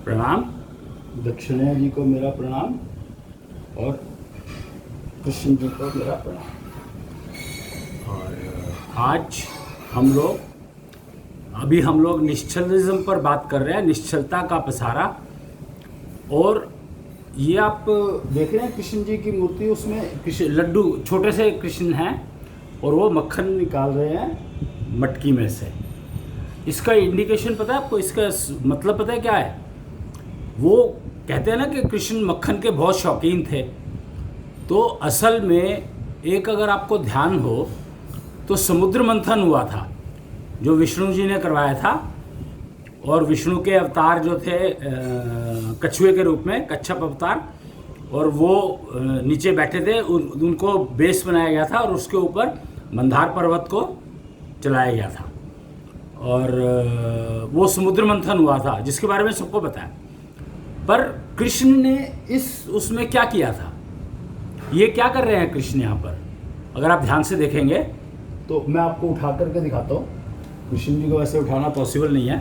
प्रणाम। दक्षिणा जी को मेरा प्रणाम और कृष्ण जी को मेरा प्रणाम। और आज हम लोग निश्चलिज्म पर बात कर रहे हैं, निश्चलता का पसारा। और ये आप देख रहे हैं कृष्ण जी की मूर्ति, उसमें कृष्ण लड्डू छोटे से कृष्ण हैं और वो मक्खन निकाल रहे हैं मटकी में से। इसका इंडिकेशन पता है आपको? इसका मतलब पता है क्या है? वो कहते हैं ना कि कृष्ण मक्खन के बहुत शौकीन थे। तो असल में एक अगर आपको ध्यान हो तो समुद्र मंथन हुआ था जो विष्णु जी ने करवाया था। और विष्णु के अवतार जो थे कछुए के रूप में, कच्छप अवतार, और वो नीचे बैठे थे, उनको बेस बनाया गया था और उसके ऊपर मंदार पर्वत को चलाया गया था। और वो समुद्र मंथन हुआ था जिसके बारे में सबको पता है। पर कृष्ण ने उसमें क्या किया था? ये क्या कर रहे हैं कृष्ण यहाँ पर? अगर आप ध्यान से देखेंगे तो मैं आपको उठा करके दिखाता हूँ। कृष्ण जी को वैसे उठाना पॉसिबल नहीं है,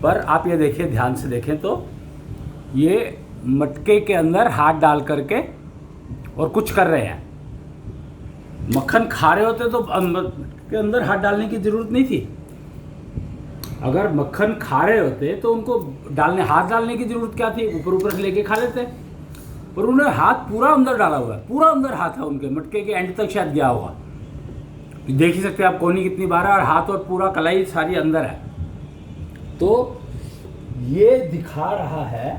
पर आप ये देखिए, ध्यान से देखें तो ये मटके के अंदर हाथ डाल करके और कुछ कर रहे हैं। मक्खन खा रहे होते तो के अंदर हाथ डालने की ज़रूरत नहीं थी। अगर मक्खन खा रहे होते तो उनको हाथ डालने की ज़रूरत क्या थी? ऊपर ऊपर से लेके खा लेते। पर उन्होंने हाथ पूरा अंदर डाला हुआ है, पूरा अंदर हाथ है उनके, मटके के एंड तक शायद गया होगा। देख ही सकते हैं आप कोहनी कितनी बार है, और हाथ और पूरा कलाई सारी अंदर है। तो ये दिखा रहा है।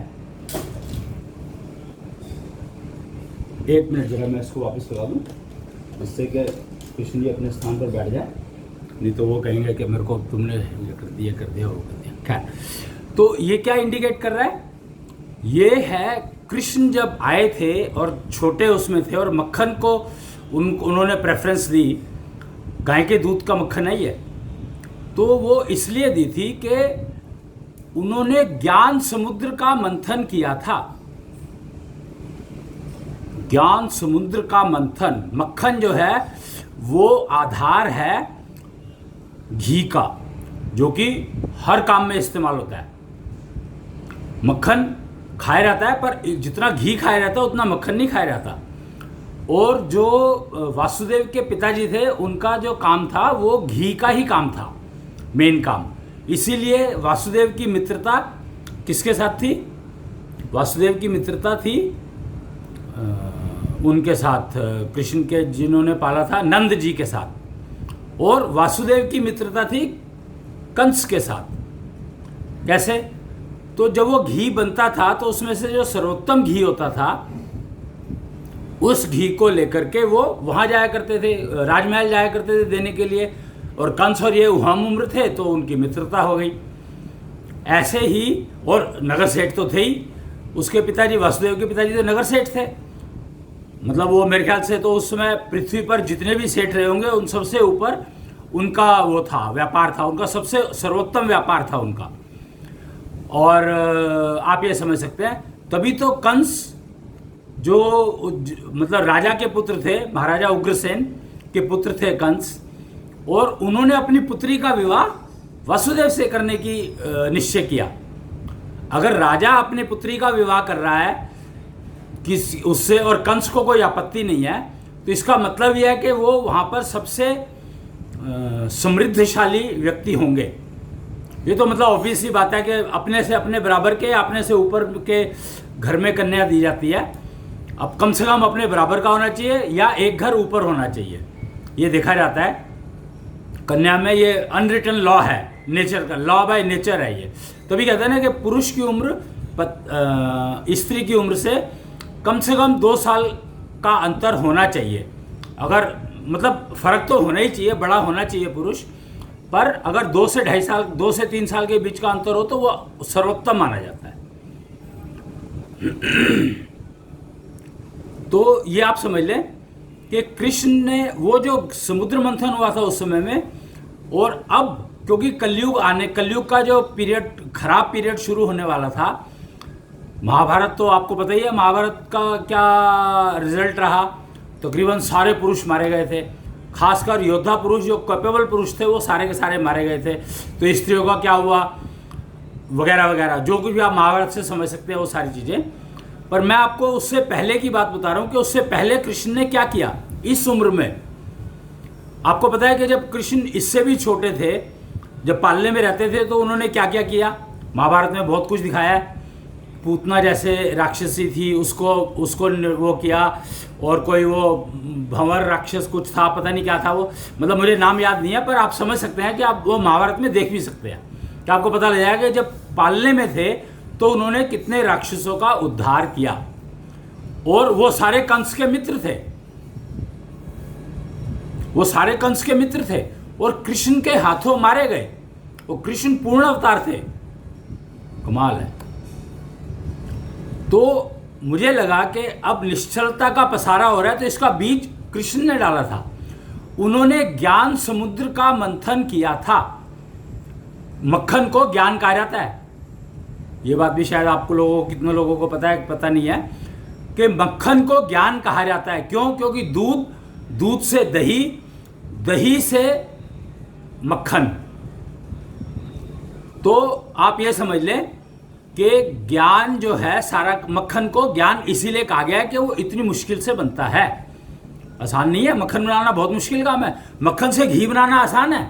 एक मिनट जरा मैं इसको वापस लगा दूं, जिससे कि कृष्ण जी अपने स्थान पर बैठ जाए, नहीं तो वो कहेंगे कि मेरे को तुमने ये कर दिया वो कर दिया। खैर, तो ये क्या इंडिकेट कर रहा है? ये है कृष्ण जब आए थे और छोटे उसमें थे और मक्खन को उन्होंने प्रेफरेंस दी। गाय के दूध का मक्खन है ये, तो वो इसलिए दी थी कि उन्होंने ज्ञान समुद्र का मंथन किया था। ज्ञान समुद्र का मंथन, मक्खन जो है वो आधार है घी का, जो कि हर काम में इस्तेमाल होता है। मक्खन खाया जाता है, पर जितना घी खाया जाता है उतना मक्खन नहीं खाया जाता। और जो वासुदेव के पिताजी थे, उनका जो काम था वो घी का ही काम था, मेन काम। इसीलिए वासुदेव की मित्रता किसके साथ थी? वासुदेव की मित्रता थी उनके साथ, कृष्ण के जिन्होंने पाला था, नंद जी के साथ। और वासुदेव की मित्रता थी कंस के साथ। कैसे? तो जब वो घी बनता था तो उसमें से जो सर्वोत्तम घी होता था, उस घी को लेकर के वो वहाँ जाया करते थे, राजमहल जाया करते थे देने के लिए। और कंस और ये हम उम्र थे तो उनकी मित्रता हो गई। ऐसे ही, और नगर सेठ तो थे ही, उसके पिताजी, वासुदेव के पिताजी तो नगर सेठ थे। मतलब वो मेरे ख्याल से तो उस समय पृथ्वी पर जितने भी सेठ रहे होंगे उन सबसे ऊपर उनका वो था, व्यापार था उनका, सबसे सर्वोत्तम व्यापार था उनका। और आप ये समझ सकते हैं, तभी तो कंस जो मतलब राजा के पुत्र थे, महाराजा उग्रसेन के पुत्र थे कंस, और उन्होंने अपनी पुत्री का विवाह वासुदेव से करने की निश्चय किया। अगर राजा अपनी पुत्री का विवाह कर रहा है किसी उससे और कंस को कोई आपत्ति नहीं है, तो इसका मतलब यह है कि वो वहाँ पर सबसे समृद्धशाली व्यक्ति होंगे। ये तो मतलब ऑब्वियस सी बात है कि अपने से अपने बराबर के, अपने से ऊपर के घर में कन्या दी जाती है। अब कम से कम अपने बराबर का होना चाहिए या एक घर ऊपर होना चाहिए, ये देखा जाता है कन्या में। ये अनरिटन लॉ है, नेचर का लॉ, बाय नेचर है ये। तभी कहते हैं ना कि पुरुष की उम्र स्त्री की उम्र से कम 2 साल का अंतर होना चाहिए। अगर मतलब फर्क तो होना ही चाहिए, बड़ा होना चाहिए पुरुष, पर अगर 2 से 2.5 साल, 2 से 3 साल के बीच का अंतर हो तो वो सर्वोत्तम माना जाता है। तो ये आप समझ लें कि कृष्ण ने वो जो समुद्र मंथन हुआ था उस समय में, और अब क्योंकि कलयुग का जो पीरियड, खराब पीरियड शुरू होने वाला था। महाभारत तो आपको पता ही है, महाभारत का क्या रिजल्ट रहा। तकरीबन सारे पुरुष मारे गए थे, खासकर योद्धा पुरुष जो कैपेबल पुरुष थे वो सारे के सारे मारे गए थे। तो स्त्रियों का क्या हुआ? वगैरह वगैरह, जो कुछ भी आप महाभारत से समझ सकते हैं वो सारी चीज़ें। पर मैं आपको उससे पहले की बात बता रहा हूँ कि उससे पहले कृष्ण ने क्या किया इस उम्र में। आपको पता है कि जब कृष्ण इससे भी छोटे थे, जब पालने में रहते थे, तो उन्होंने क्या क्या किया, महाभारत में बहुत कुछ दिखाया है। पूतना जैसे राक्षसी थी, उसको वो किया, और कोई वो भंवर राक्षस कुछ था, पता नहीं क्या था वो, मतलब मुझे नाम याद नहीं है, पर आप समझ सकते हैं कि आप वो महाभारत में देख भी सकते हैं, कि आपको पता लग जाएगा कि जब पालने में थे तो उन्होंने कितने राक्षसों का उद्धार किया, और वो सारे कंस के मित्र थे, वो सारे कंस के मित्र थे, और कृष्ण के हाथों मारे गए। वो कृष्ण पूर्ण अवतार थे, कमाल है। तो मुझे लगा कि अब निश्चलता का पसारा हो रहा है, तो इसका बीज कृष्ण ने डाला था। उन्होंने ज्ञान समुद्र का मंथन किया था। मक्खन को ज्ञान कहा जाता है, ये बात भी शायद आपको लोगों, कितने लोगों को पता है, पता नहीं है, कि मक्खन को ज्ञान कहा जाता है। क्यों? क्योंकि दूध से दही, दही से मक्खन। तो आप ये समझ लें कि ज्ञान जो है सारा, मक्खन को ज्ञान इसीलिए कहा गया है कि वो इतनी मुश्किल से बनता है। आसान नहीं है, मक्खन बनाना बहुत मुश्किल काम है। मक्खन से घी बनाना आसान है,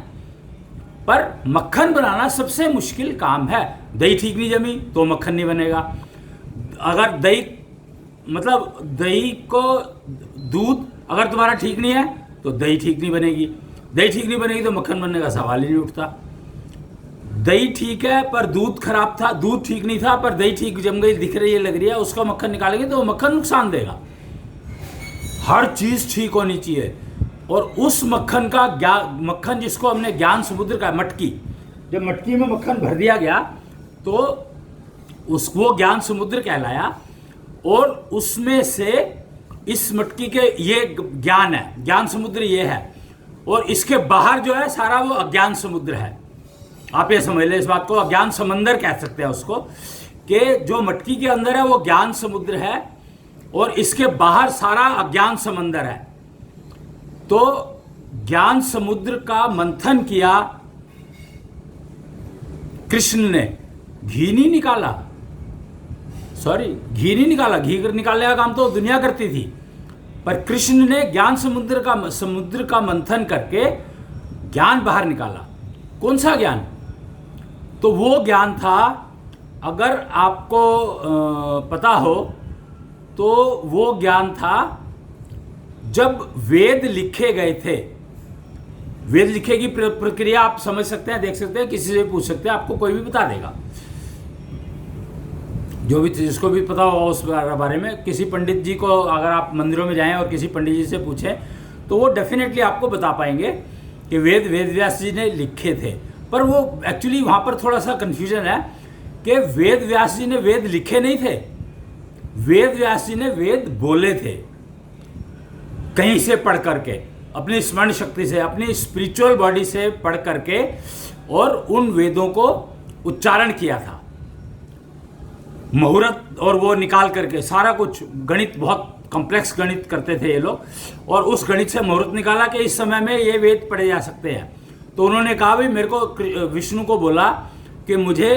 पर मक्खन बनाना सबसे मुश्किल काम है। दही ठीक नहीं जमी तो मक्खन नहीं बनेगा। अगर दही, मतलब दही को, दूध अगर तुम्हारा ठीक नहीं है तो दही ठीक नहीं बनेगी। दही ठीक नहीं बनेगी तो मक्खन बनने का सवाल ही नहीं उठता। दही ठीक है पर दूध खराब था, दूध ठीक नहीं था पर दही ठीक जम गई, दिख रही है, लग रही है, उसका मक्खन निकालेंगे तो वो मक्खन नुकसान देगा। हर चीज ठीक होनी चाहिए। और उस मक्खन का मक्खन जिसको हमने ज्ञान समुद्र का, मटकी, जब मटकी में मक्खन भर दिया गया तो उसको ज्ञान समुद्र कहलाया। और उसमें से इस मटकी के ये ज्ञान है, ज्ञान समुद्र ये है, और इसके बाहर जो है सारा वो अज्ञान समुद्र है। आप ये समझ लें इस बात को, अज्ञान समंदर कह सकते हैं उसको, कि जो मटकी के अंदर है वो ज्ञान समुद्र है और इसके बाहर सारा अज्ञान समंदर है। तो ज्ञान समुद्र का मंथन किया कृष्ण ने, घी नहीं निकाला, घी नहीं निकाला, घी निकालने का काम तो दुनिया करती थी, पर कृष्ण ने ज्ञान समुद्र का मंथन करके ज्ञान बाहर निकाला। कौन सा ज्ञान? तो वो ज्ञान था, अगर आपको पता हो तो वो ज्ञान था जब वेद लिखे गए थे। वेद लिखे की प्रक्रिया आप समझ सकते हैं, देख सकते हैं, किसी से पूछ सकते हैं, आपको कोई भी बता देगा, जो भी, जिसको भी पता होगा उस बारे में। किसी पंडित जी को अगर आप मंदिरों में जाएं और किसी पंडित जी से पूछें तो वो डेफिनेटली आपको बता पाएंगे कि वेद व्यास जी ने लिखे थे। पर वो एक्चुअली वहाँ पर थोड़ा सा कन्फ्यूजन है कि वेद व्यास जी ने वेद लिखे नहीं थे, वेद व्यास जी ने वेद बोले थे, कहीं से पढ़ करके, अपनी स्मरण शक्ति से, अपनी स्पिरिचुअल बॉडी से पढ़ करके, और उन वेदों को उच्चारण किया था, मुहूर्त और वो निकाल करके सारा कुछ। गणित, बहुत कॉम्प्लेक्स गणित करते थे ये लोग, और उस गणित से मुहूर्त निकाला कि इस समय में ये वेद पढ़े जा सकते हैं। तो उन्होंने कहा भाई मेरे को, विष्णु को बोला कि मुझे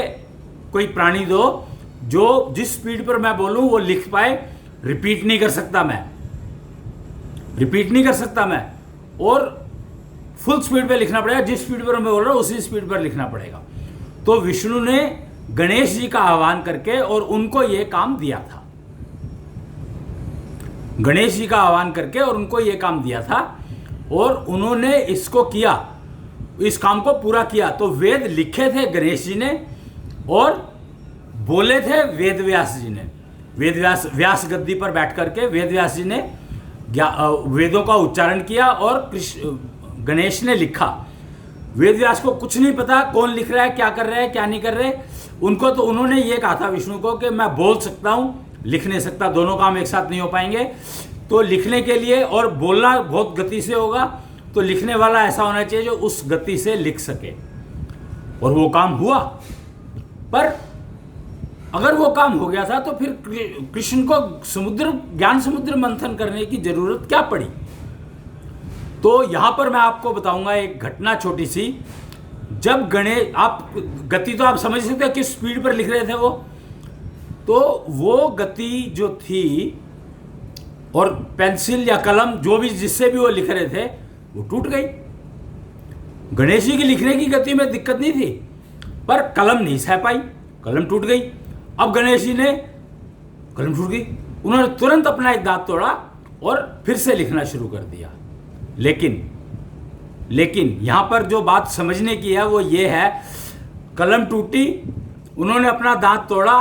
कोई प्राणी दो जो जिस स्पीड पर मैं बोलूं वो लिख पाए, रिपीट नहीं कर सकता मैं, और फुल स्पीड पे लिखना पड़ेगा, जिस स्पीड पर मैं बोल रहा हूं उसी स्पीड पर लिखना पड़ेगा। तो विष्णु ने गणेश जी का आह्वान करके और उनको ये काम दिया था, गणेश जी का आह्वान करके और उनको ये काम दिया था, और उन्होंने इसको किया, इस काम को पूरा किया। तो वेद लिखे थे गणेश जी ने और बोले थे वेद व्यास जी ने। व्यास गद्दी पर बैठ करके वेद व्यास जी ने वेदों का उच्चारण किया और गणेश ने लिखा। वेद व्यास को कुछ नहीं पता कौन लिख रहा है, क्या कर रहा है, क्या नहीं कर रहे। उनको तो उन्होंने ये कहा था विष्णु को कि मैं बोल सकता हूँ, लिख नहीं सकता, दोनों काम एक साथ नहीं हो पाएंगे। तो लिखने के लिए, और बोलना बहुत गति से होगा, तो लिखने वाला ऐसा होना चाहिए जो उस गति से लिख सके, और वो काम हुआ। पर अगर वो काम हो गया था तो फिर कृष्ण को ज्ञान समुद्र मंथन करने की जरूरत क्या पड़ी? तो यहां पर मैं आपको बताऊंगा एक घटना छोटी सी, जब गणेश, आप गति तो आप समझ सकते हैं किस स्पीड पर लिख रहे थे वो, तो वो गति जो थी और पेंसिल या कलम जो भी जिससे भी वो लिख रहे थे वो टूट गई। गणेश जी की लिखने की गति में दिक्कत नहीं थी, पर कलम नहीं सह पाई, कलम टूट गई। अब गणेश जी ने, कलम टूट गई, उन्होंने तुरंत अपना एक दांत तोड़ा और फिर से लिखना शुरू कर दिया। लेकिन यहां पर जो बात समझने की है वो ये है, कलम टूटी, उन्होंने अपना दांत तोड़ा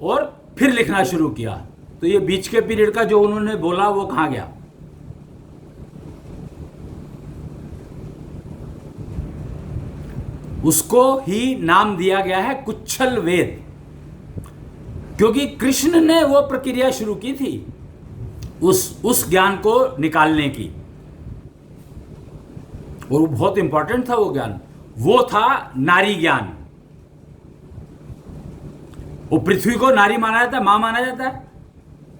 और फिर लिखना शुरू किया, तो ये बीच के पीरियड का जो उन्होंने बोला वो कहां गया? उसको ही नाम दिया गया है कुच्छल वेद, क्योंकि कृष्ण ने वो प्रक्रिया शुरू की थी उस ज्ञान को निकालने की, और वो बहुत इंपॉर्टेंट था वो ज्ञान। वो था नारी ज्ञान। वो पृथ्वी को नारी माना जाता है, मां माना जाता है,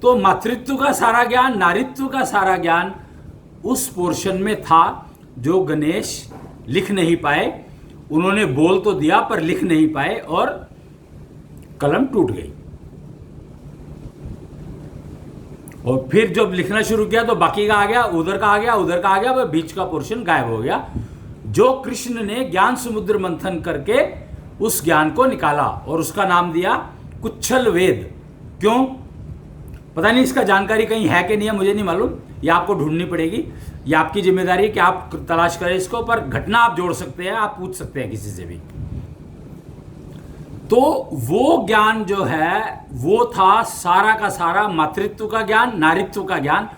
तो मातृत्व का सारा ज्ञान, नारीत्व का सारा ज्ञान उस पोर्शन में था जो गणेश लिख नहीं पाए। उन्होंने बोल तो दिया पर लिख नहीं पाए और कलम टूट गई। और फिर जब लिखना शुरू किया तो बाकी का आ गया, उधर का आ गया, उधर का आ गया, वह बीच का पोर्शन गायब हो गया, जो कृष्ण ने ज्ञान समुद्र मंथन करके उस ज्ञान को निकाला और उसका नाम दिया कुच्छल वेद। क्यों? पता नहीं इसका जानकारी कहीं है कि नहीं है, मुझे नहीं मालूम, ये आपको ढूंढनी पड़ेगी, ये आपकी जिम्मेदारी है कि आप तलाश करें इसको, पर घटना आप जोड़ सकते हैं, आप पूछ सकते हैं किसी से भी। तो वो ज्ञान जो है वो था सारा का सारा मातृत्व का ज्ञान, नारीत्व का ज्ञान,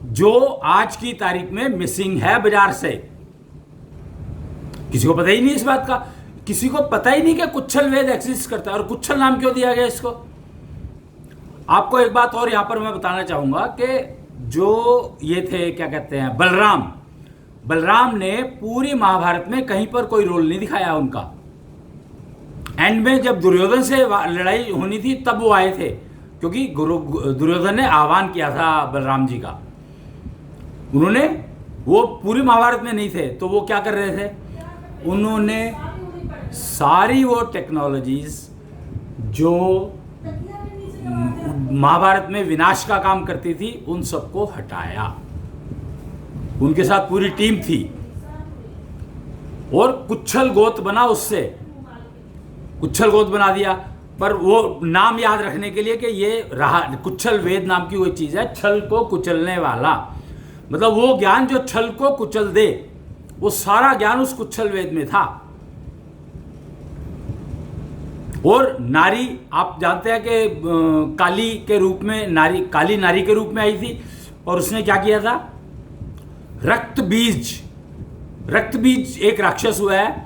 जो आज की तारीख में मिसिंग है बाजार से। किसी को पता ही नहीं इस बात का, किसी को पता ही नहीं कि कुच्छल वेद एग्जिस्ट करता है। और कुच्छल नाम क्यों दिया गया इसको? आपको एक बात और यहां पर मैं बताना चाहूंगा कि जो ये थे, क्या कहते हैं, बलराम ने पूरी महाभारत में कहीं पर कोई रोल नहीं दिखाया उनका। एंड में जब दुर्योधन से लड़ाई होनी थी तब वो आए थे, क्योंकि दुर्योधन ने आह्वान किया था बलराम जी का। उन्होंने, वो पूरी महाभारत में नहीं थे, तो वो क्या कर रहे थे? उन्होंने सारी वो टेक्नोलॉजीज जो महाभारत में विनाश का काम करती थी उन सबको हटाया। उनके साथ पूरी टीम थी और कुच्छल गोत बना, उससे कुच्छल गोत बना दिया। पर वो नाम याद रखने के लिए कि ये रहा, कुच्छल वेद नाम की वो चीज है, छल को कुचलने वाला, मतलब वो ज्ञान जो छल को कुचल दे, वो सारा ज्ञान उस कुच्छल वेद में था। और नारी, आप जानते हैं कि काली के रूप में नारी, काली नारी के रूप में आई थी, और उसने क्या किया था? रक्त बीज एक राक्षस हुआ है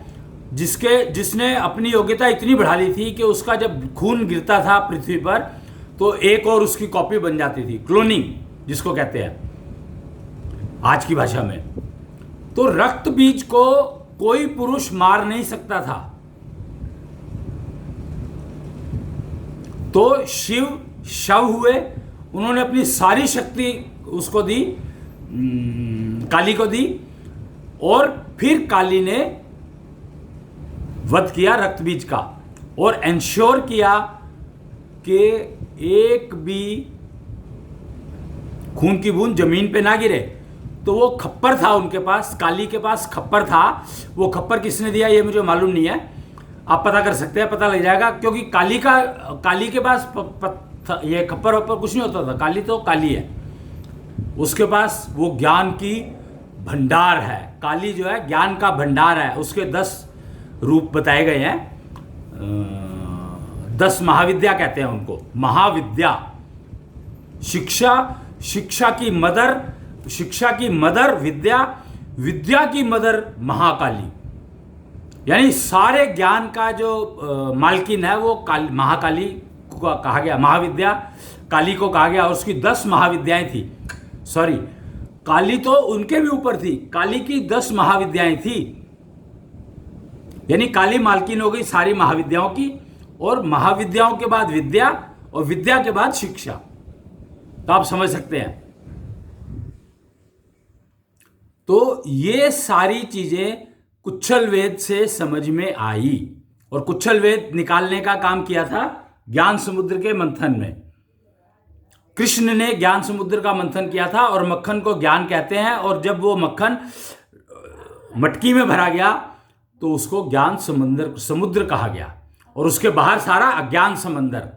जिसने अपनी योग्यता इतनी बढ़ा ली थी कि उसका जब खून गिरता था पृथ्वी पर तो एक और उसकी कॉपी बन जाती थी, क्लोनिंग जिसको कहते हैं आज की भाषा में। तो रक्त बीज को कोई पुरुष मार नहीं सकता था, तो शिव शव हुए, उन्होंने अपनी सारी शक्ति उसको दी, काली को दी, और फिर काली ने वध किया रक्त बीज का और एंश्योर किया कि एक भी खून की बूंद जमीन पे ना गिरे। तो वो खप्पर था उनके पास, काली के पास खप्पर था। वो खप्पर किसने दिया ये मुझे मालूम नहीं है, आप पता कर सकते हैं, पता लग जाएगा, क्योंकि काली के पास ये खप्पर वप्पर कुछ नहीं होता था। काली तो काली है, उसके पास वो ज्ञान की भंडार है। काली जो है ज्ञान का भंडार है, उसके 10 रूप बताए गए हैं, 10 महाविद्या कहते हैं उनको। महाविद्या, शिक्षा की मदर विद्या, विद्या की मदर महाकाली, यानी सारे ज्ञान का जो मालकिन है वो महाकाली को कहा गया, महाविद्या काली को कहा गया। और उसकी 10 महाविद्याएं थी, सॉरी काली तो उनके भी ऊपर थी, काली की 10 महाविद्याएं थी, यानी काली मालकिन हो गई सारी महाविद्याओं की, और महाविद्याओं के बाद विद्या, और विद्या के बाद शिक्षा। तो आप समझ सकते हैं। तो ये सारी चीजें कुच्छल वेद से समझ में आई। और कुच्छल वेद निकालने का काम किया था ज्ञान समुद्र के मंथन में। कृष्ण ने ज्ञान समुद्र का मंथन किया था और मक्खन को ज्ञान कहते हैं। और जब वो मक्खन मटकी में भरा गया तो उसको ज्ञान समुद्र कहा गया, और उसके बाहर सारा अज्ञान समंदर।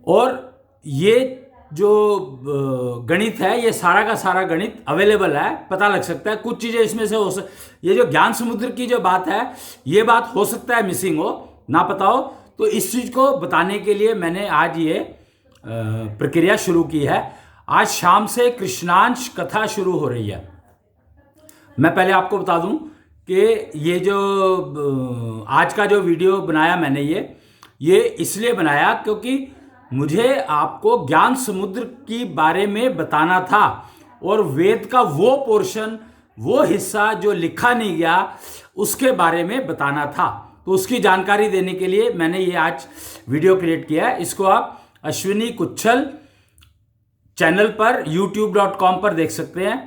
और ये जो गणित है, ये सारा का सारा गणित अवेलेबल है, पता लग सकता है। कुछ चीजें इसमें से ये जो ज्ञान समुद्र की जो बात है, ये बात हो सकता है मिसिंग हो, ना पता हो। तो इस चीज को बताने के लिए मैंने आज ये प्रक्रिया शुरू की है। आज शाम से कृष्णांश कथा शुरू हो रही है। मैं पहले आपको बता दूं कि ये जो आज का जो वीडियो बनाया मैंने, ये इसलिए बनाया क्योंकि मुझे आपको ज्ञान समुद्र की बारे में बताना था, और वेद का वो पोर्शन, वो हिस्सा जो लिखा नहीं गया, उसके बारे में बताना था। तो उसकी जानकारी देने के लिए मैंने ये आज वीडियो क्रिएट किया है। इसको आप अश्विनी कुच्छल चैनल पर youtube.com पर देख सकते हैं।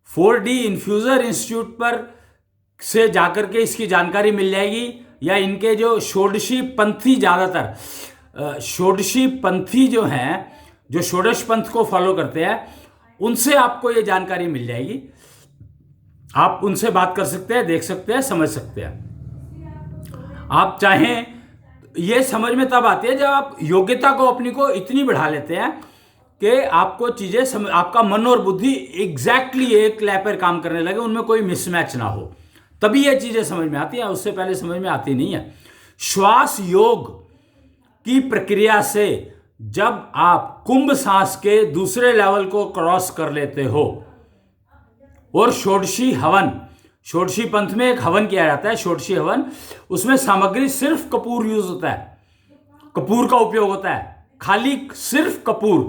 4D इन्फ्यूजर इंस्टीट्यूट पर से जाकर के इसकी जानकारी मिल जाएगी, या इनके जो षोडशी पंथी, ज़्यादातर षोडशी पंथी जो हैं, जो षोडश पंथ को फॉलो करते हैं, उनसे आपको ये जानकारी मिल जाएगी। आप उनसे बात कर सकते हैं, देख सकते हैं, समझ सकते हैं। आप चाहें, ये समझ में तब आती है जब आप योग्यता को अपनी को इतनी बढ़ा लेते हैं कि आपको चीज़ें आपका मन और बुद्धि एग्जैक्टली एक लय पर काम करने लगे, उनमें कोई मिसमैच ना हो, तभी ये चीज़ें समझ में आती हैं। उससे पहले समझ में आती नहीं है। श्वास योग की प्रक्रिया से जब आप कुंभ सांस के दूसरे लेवल को क्रॉस कर लेते हो, और षोडशी हवन, षोडशी पंथ में एक हवन किया जाता है, षोडशी हवन, उसमें सामग्री सिर्फ कपूर यूज होता है, कपूर का उपयोग होता है, खाली सिर्फ कपूर।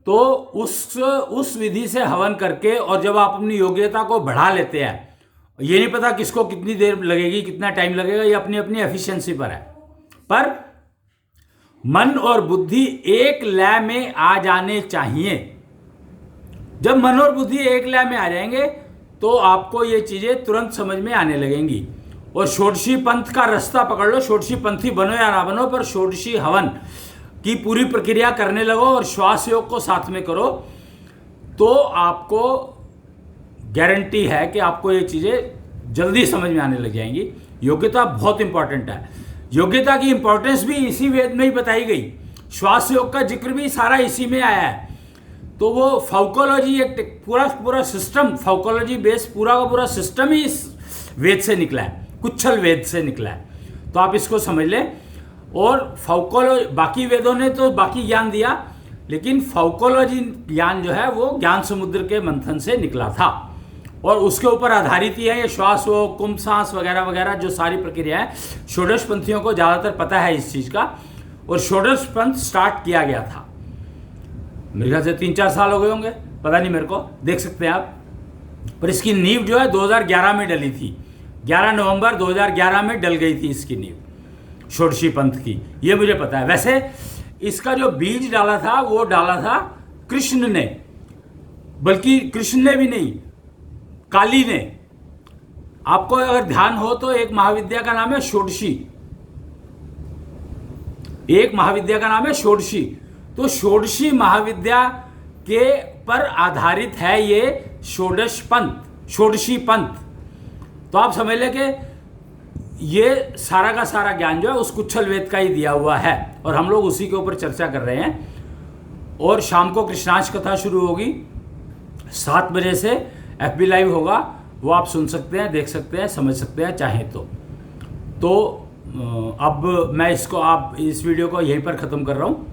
तो उस विधि से हवन करके, और जब आप अपनी योग्यता को बढ़ा लेते हैं, ये नहीं पता किसको कितनी देर लगेगी, कितना टाइम लगेगा, ये अपनी अपनी एफिशिएंसी पर है, पर मन और बुद्धि एक लय में आ जाने चाहिए। जब मन और बुद्धि एक लय में आ जाएंगे तो आपको ये चीजें तुरंत समझ में आने लगेंगी। और षोडशी पंथ का रास्ता पकड़ लो, षोडशी पंथी बनो या ना बनो, पर षोडशी हवन की पूरी प्रक्रिया करने लगो और श्वास योग को साथ में करो, तो आपको गारंटी है कि आपको ये चीजें जल्दी समझ में आने लग जाएंगी। योग्यता बहुत इंपॉर्टेंट है। योग्यता की इंपॉर्टेंस भी इसी वेद में ही बताई गई। श्वास योग का जिक्र भी सारा इसी में आया है। तो वो फाउकोलॉजी, एक पूरा सिस्टम, फाउकोलॉजी बेस पूरा का पूरा सिस्टम ही इस वेद से निकला है, कुच्छल वेद से निकला है। तो आप इसको समझ लें। और फाउकोलॉजी, बाकी वेदों ने तो बाकी ज्ञान दिया, लेकिन फाउकोलॉजी ज्ञान जो है वो ज्ञान समुद्र के मंथन से निकला था, और उसके ऊपर आधारित ही है ये श्वास योग, कुंभ सांस वगैरह वगैरह जो सारी प्रक्रिया है। षोडश पंथियों को ज़्यादातर पता है इस चीज़ का, और षोडश पंथ स्टार्ट किया गया था, मेरे ख्याल से 3-4 साल हो गए होंगे, पता नहीं मेरे को, देख सकते हैं आप। पर इसकी नींव जो है 2011 में डली थी, 11 नवंबर 2011 में डल गई थी इसकी नींव षोडशी पंथ की, ये मुझे पता है। वैसे इसका जो बीज डाला था वो डाला था कृष्ण ने, बल्कि कृष्ण ने भी नहीं, काली ने। आपको अगर ध्यान हो तो एक महाविद्या का नाम है षोडशी, एक महाविद्या का नाम है षोडशी। तो षोडशी महाविद्या के पर आधारित है ये षोडश पंथ, षोडशी पंथ। तो आप समझ लें कि ये सारा का सारा ज्ञान जो है उस कुच्छल वेद का ही दिया हुआ है, और हम लोग उसी के ऊपर चर्चा कर रहे हैं। और शाम को कृष्णांश कथा शुरू होगी 7 बजे से, FB लाइव होगा, वो आप सुन सकते हैं, देख सकते हैं, समझ सकते हैं चाहें तो अब मैं इस वीडियो को यहीं पर ख़त्म कर रहा हूँ।